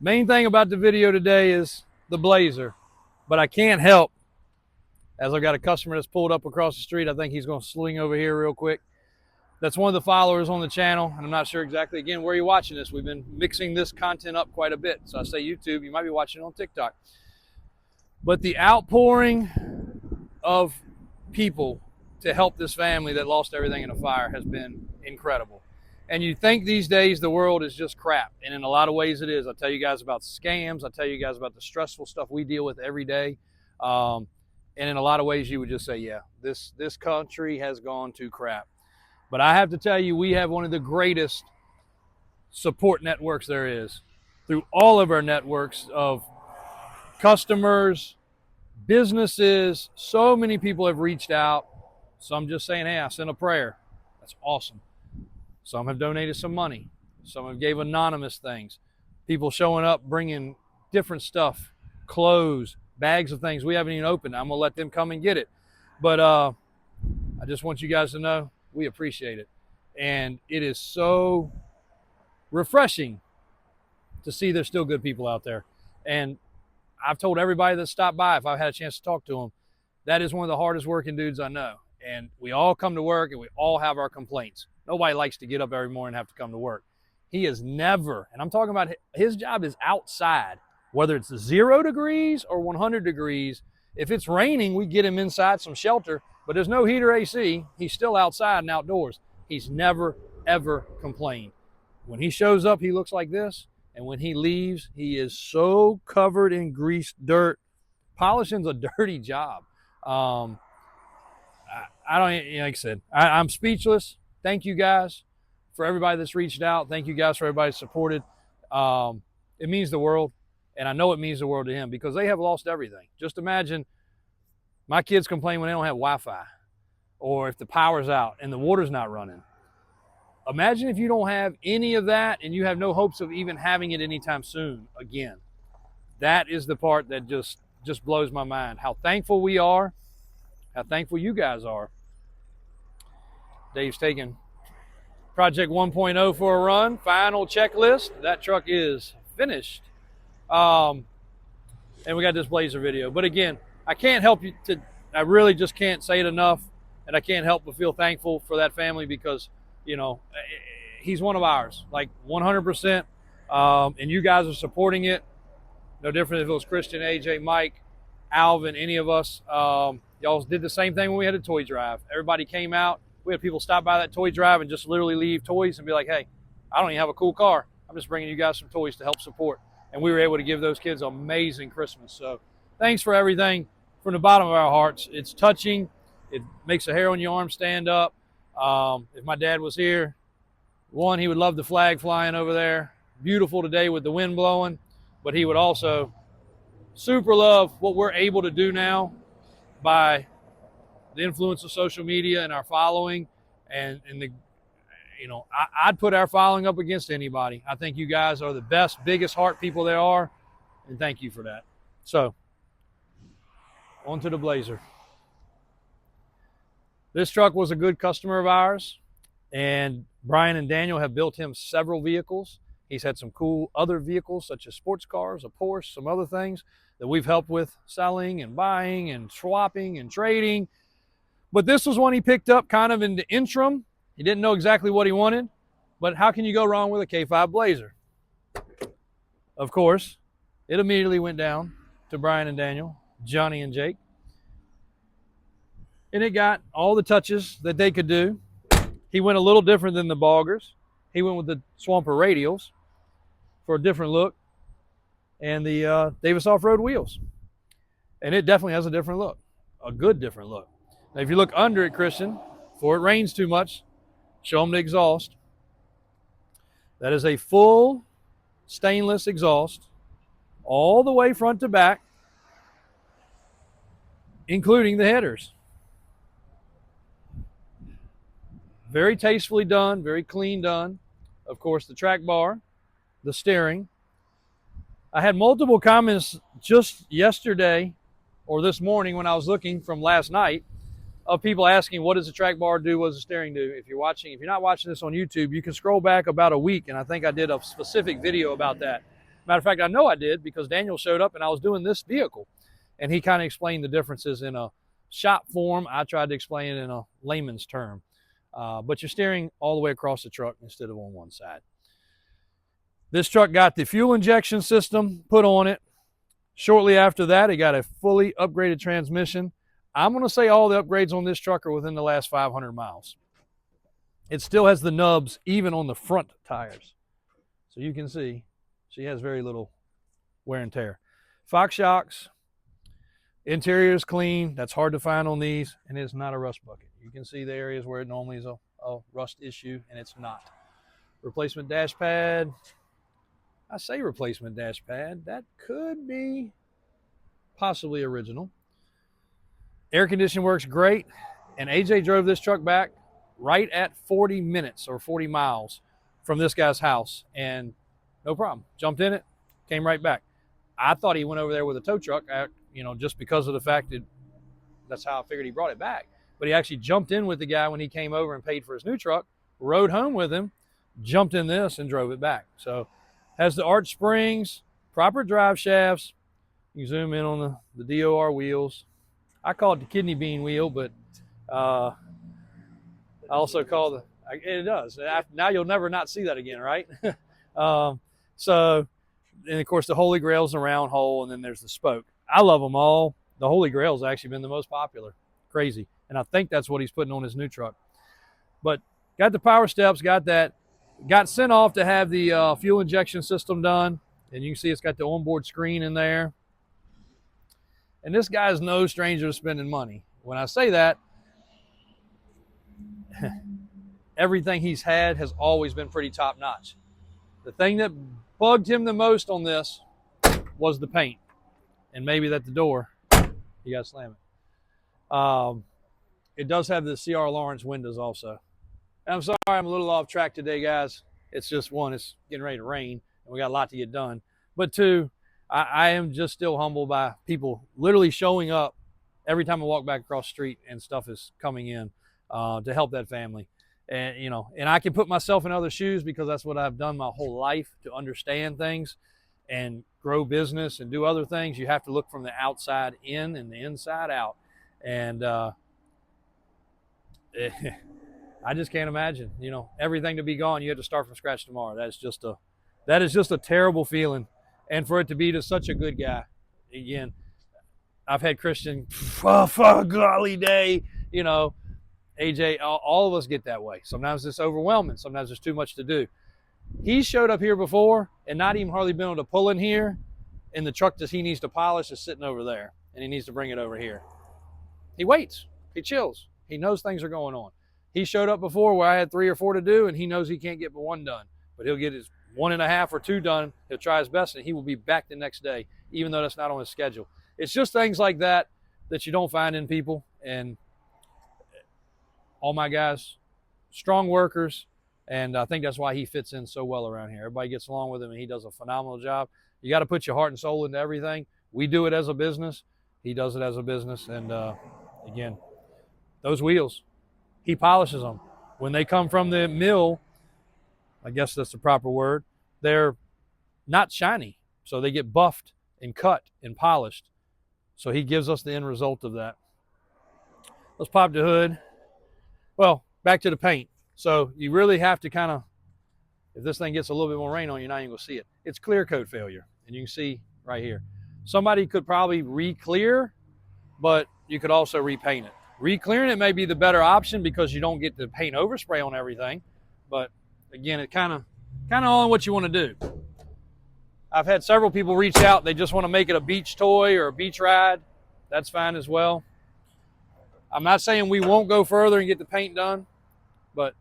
Main thing about the video today is the Blazer, but I can't help, as I've got a customer that's pulled up across the street. I think he's going to swing over here real quick. That's one of the followers on the channel, and I'm not sure exactly, again, where you're watching this. We've been mixing this content up quite a bit. So I say YouTube, you might be watching it on TikTok. But the outpouring of people to help this family that lost everything in a fire has been incredible. And you think these days the world is just crap, and in a lot of ways it is. I'll tell you guys about scams. I'll tell you guys about the stressful stuff we deal with every day. And in a lot of ways you would just say, yeah, this country has gone to crap. But I have to tell you, we have one of the greatest support networks there is. Through all of our networks of customers, businesses, so many people have reached out. Some just saying, hey, I sent a prayer. That's awesome. Some have donated some money. Some have gave anonymous things. People showing up, bringing different stuff, clothes, bags of things we haven't even opened. I'm going to let them come and get it. But I just want you guys to know we appreciate it. And it is so refreshing to see there's still good people out there. And I've told everybody that stopped by, if I've had a chance to talk to them, that is one of the hardest working dudes I know. And we all come to work and we all have our complaints. Nobody likes to get up every morning and have to come to work. He is never, and I'm talking about his job is outside, whether it's 0 degrees or 100 degrees. If it's raining, we get him inside some shelter, but there's no heater AC. He's still outside and outdoors. He's never, ever complained. When he shows up, he looks like this. And when he leaves, he is so covered in greased dirt. Polishing's a dirty job. I don't, like I said, I'm speechless. Thank you guys for everybody that's reached out. Thank you guys for everybody that's supported. It means the world. And I know it means the world to him because they have lost everything. Just imagine my kids complain when they don't have Wi-Fi or if the power's out and the water's not running. Imagine if you don't have any of that and you have no hopes of even having it anytime soon again. That is the part that just blows my mind. How thankful we are, how thankful you guys are. Dave's taking Project 1.0 for a run. Final checklist. That truck is finished. And we got this Blazer video. But again, I can't help you to, I really just can't say it enough. And I can't help but feel thankful for that family because, you know, he's one of ours, like 100%. And you guys are supporting it. No different if it was Christian, AJ, Mike, Alvin, any of us. Y'all did the same thing when we had a toy drive. Everybody came out. We had people stop by that toy drive and just literally leave toys and be like, hey, I don't even have a cool car. I'm just bringing you guys some toys to help support. And we were able to give those kids an amazing Christmas. So thanks for everything from the bottom of our hearts. It's touching. It makes the hair on your arm stand up. If my dad was here, one, he would love the flag flying over there. Beautiful today with the wind blowing. But he would also super love what we're able to do now by the influence of social media and our following. And the, you know, I'd put our following up against anybody. I think you guys are the best, biggest heart people there are. And thank you for that. So, on to the Blazer. This truck was a good customer of ours. And Brian and Daniel have built him several vehicles. He's had some cool other vehicles, such as sports cars, a Porsche, some other things that we've helped with selling and buying and swapping and trading. But this was one he picked up kind of in the interim. He didn't know exactly what he wanted, but how can you go wrong with a K5 Blazer? Of course, it immediately went down to Brian and Daniel, Johnny and Jake. And it got all the touches that they could do. He went a little different than the Boggers. He went with the Swamper radials for a different look and the Davis off-road wheels. And it definitely has a different look, a good different look. Now, if you look under it, Christian, before it rains too much, show them the exhaust. That is a full stainless exhaust all the way front to back, including the headers. Very tastefully done, very clean done. Of course, the track bar, the steering. I had multiple comments just yesterday or this morning when I was looking from last night of people asking, what does the track bar do? What does the steering do? If you're not watching this on YouTube, you can scroll back about a week, and I think I did a specific video about that. Matter of fact, I know I did because Daniel showed up and I was doing this vehicle. And he kind of explained the differences in a shop form. I tried to explain it in a layman's term. But you're steering all the way across the truck instead of on one side. This truck got the fuel injection system put on it. Shortly after that, it got a fully upgraded transmission. I'm going to say all the upgrades on this truck are within the last 500 miles. It still has the nubs even on the front tires. So you can see she has very little wear and tear. Fox shocks. Interior is clean. That's hard to find on these, and it's not a rust bucket. You can see the areas where it normally is a rust issue, and it's not. Replacement dash pad. I say replacement dash pad. That could be possibly original. Air conditioning works great, and AJ drove this truck back right at 40 minutes or 40 miles from this guy's house, and no problem. Jumped in it, came right back. I thought he went over there with a tow truck, just because of the fact that that's how I figured he brought it back. But he actually jumped in with the guy when he came over and paid for his new truck, rode home with him, jumped in this, and drove it back. So has the arch springs, proper drive shafts. You can zoom in on the DOR wheels. I call it the kidney bean wheel, but I also call it does. Now you'll never not see that again, right? And of course the Holy Grail's a round hole, and then there's the spoke. I love them all. The Holy Grail's actually been the most popular. Crazy. And I think that's what he's putting on his new truck. But got the power steps, got that. Got sent off to have the fuel injection system done. And you can see it's got the onboard screen in there. And this guy's no stranger to spending money. When I say that, everything he's had has always been pretty top notch. The thing that bugged him the most on this was the paint. And maybe that the door, you got to slam it. It does have the C.R. Lawrence windows also. And I'm sorry I'm a little off track today, guys. It's just one, it's getting ready to rain, and we got a lot to get done. But two, I am just still humbled by people literally showing up every time I walk back across the street and stuff is coming in to help that family. And, and I can put myself in other shoes because that's what I've done my whole life to understand things and grow business and do other things. You have to look from the outside in and the inside out. And I just can't imagine, everything to be gone. You have to start from scratch tomorrow. That is just a terrible feeling. And for it to be to such a good guy, again, I've had Christian, golly day, AJ, all of us get that way. Sometimes it's overwhelming. Sometimes there's too much to do. He showed up here before and not even hardly been able to pull in here, and the truck that he needs to polish is sitting over there, and he needs to bring it over here. He waits. He chills. He knows things are going on. He showed up before where I had 3 or 4 to do, and he knows he can't get but 1 done. But he'll get his 1.5 or 2 done. He'll try his best, and he will be back the next day, even though that's not on his schedule. It's just things like that that you don't find in people. And all my guys, strong workers, and I think that's why he fits in so well around here. Everybody gets along with him, and he does a phenomenal job. You got to put your heart and soul into everything. We do it as a business. He does it as a business. And, again, those wheels, he polishes them. When they come from the mill, I guess that's the proper word, they're not shiny. So they get buffed and cut and polished. So he gives us the end result of that. Let's pop the hood. Well, back to the paint. So you really have to kind of, if this thing gets a little bit more rain on you, now you're going to see it. It's clear coat failure. And you can see right here. Somebody could probably re-clear, but you could also repaint it. Re-clearing it may be the better option because you don't get the paint overspray on everything. But again, it kind of on what you want to do. I've had several people reach out. They just want to make it a beach toy or a beach ride. That's fine as well. I'm not saying we won't go further and get the paint done, but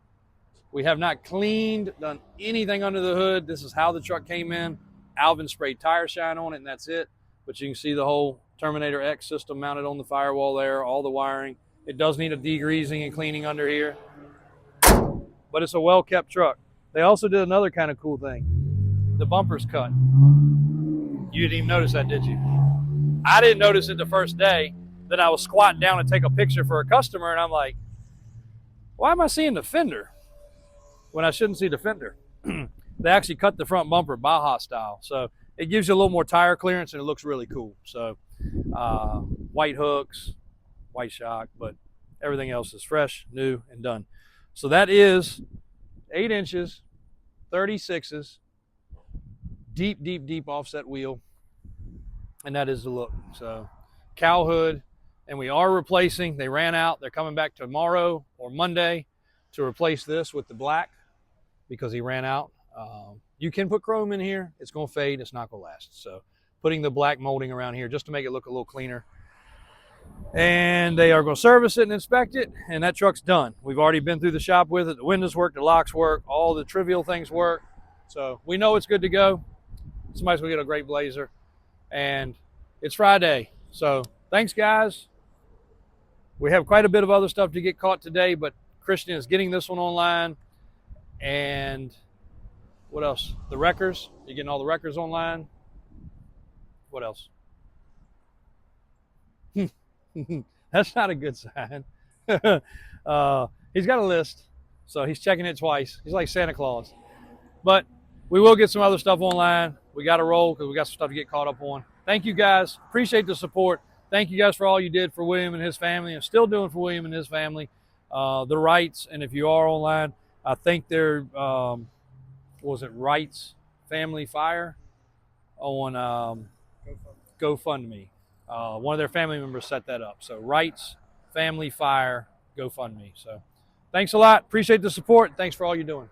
we have not done anything under the hood. This is how the truck came in. Alvin sprayed tire shine on it, and that's it. But you can see the whole Terminator X system mounted on the firewall there, all the wiring. It does need a degreasing and cleaning under here, but it's a well-kept truck. They also did another kind of cool thing. The bumper's cut. You didn't even notice that, did you? I didn't notice it the first day. Then I was squatting down to take a picture for a customer, and I'm like, why am I seeing the fender when I shouldn't see the fender? They actually cut the front bumper Baja-style. So it gives you a little more tire clearance, and it looks really cool. So white hooks, white shock, but everything else is fresh, new, and done. So that is 8 inches, 36s, deep, deep, deep offset wheel, and that is the look. So cow hood, and we are replacing, they ran out, they're coming back tomorrow or Monday to replace this with the black because he ran out. You can put chrome in here, it's going to fade, it's not going to last. So putting the black molding around here just to make it look a little cleaner. And they are going to service it and inspect it, and that truck's done. We've already been through the shop with it. The windows work, the locks work, all the trivial things work. So we know it's good to go. Somebody's going to get a great Blazer. And it's Friday. So thanks, guys. We have quite a bit of other stuff to get caught today, but Christian is getting this one online. And what else? The wreckers. You're getting all the wreckers online. What else? That's not a good sign. He's got a list, so he's checking it twice. He's like Santa Claus. But we will get some other stuff online. We got to roll because we got some stuff to get caught up on. Thank you, guys. Appreciate the support. Thank you guys for all you did for William and his family, and still doing for William and his family. The Wrights, and if you are online, I think they're, what was it, Wrights Family Fire on GoFundMe. One of their family members set that up. So Wrights Family Fire GoFundMe. So thanks a lot. Appreciate the support. Thanks for all you're doing.